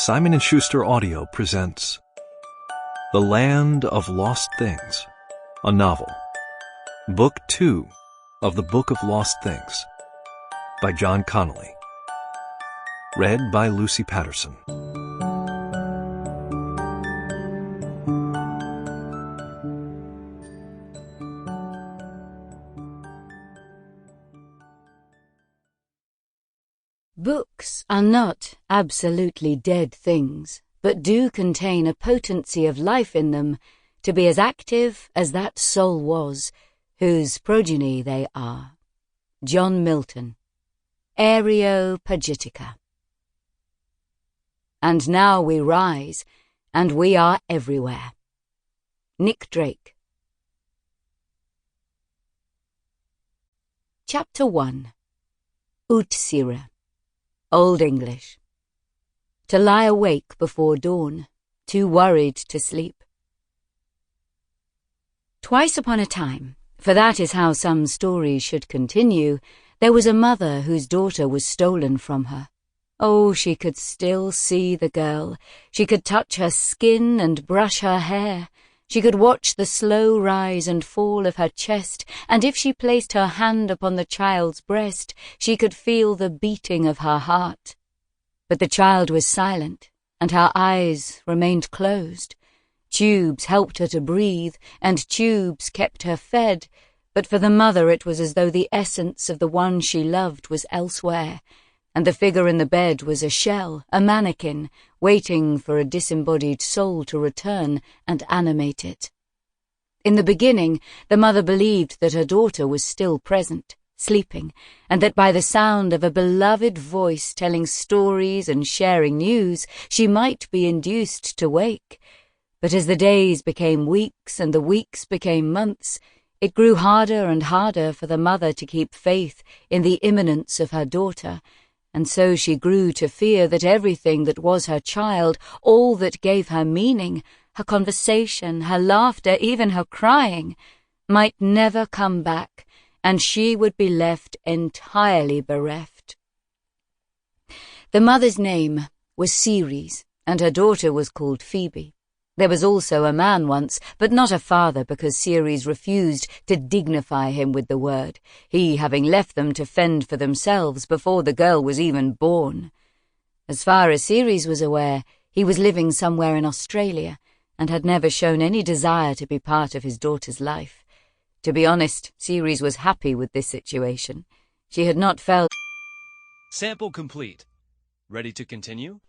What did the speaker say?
Simon & Schuster Audio presents The Land of Lost Things, a novel. Book 2 of the Book of Lost Things by John Connolly. Read by Lucy Paterson. Books are not absolutely dead things, but do contain a potency of life in them to be as active as that soul was, whose progeny they are. John Milton, Areopagitica. And now we rise, and we are everywhere. Nick Drake. Chapter 1. Utsira. Old English. To lie awake before dawn, too worried to sleep. Twice upon a time, for that is how some stories should continue, there was a mother whose daughter was stolen from her. Oh, she could still see the girl. She could touch her skin and brush her hair. She could watch the slow rise and fall of her chest, and if she placed her hand upon the child's breast, she could feel the beating of her heart. But the child was silent, and her eyes remained closed. Tubes helped her to breathe, and tubes kept her fed, but for the mother it was as though the essence of the one she loved was elsewhere, and the figure in the bed was a shell, a mannequin, waiting for a disembodied soul to return and animate it. In the beginning, the mother believed that her daughter was still present, sleeping, and that by the sound of a beloved voice telling stories and sharing news, she might be induced to wake. But as the days became weeks and the weeks became months, it grew harder and harder for the mother to keep faith in the imminence of her daughter, and so she grew to fear that everything that was her child, all that gave her meaning, her conversation, her laughter, even her crying, might never come back, and she would be left entirely bereft. The mother's name was Ceres, and her daughter was called Phoebe. There was also a man once, but not a father, because Ceres refused to dignify him with the word, he having left them to fend for themselves before the girl was even born. As far as Ceres was aware, he was living somewhere in Australia, and had never shown any desire to be part of his daughter's life. To be honest, Ceres was happy with this situation. She had not felt... Sample complete. Ready to continue?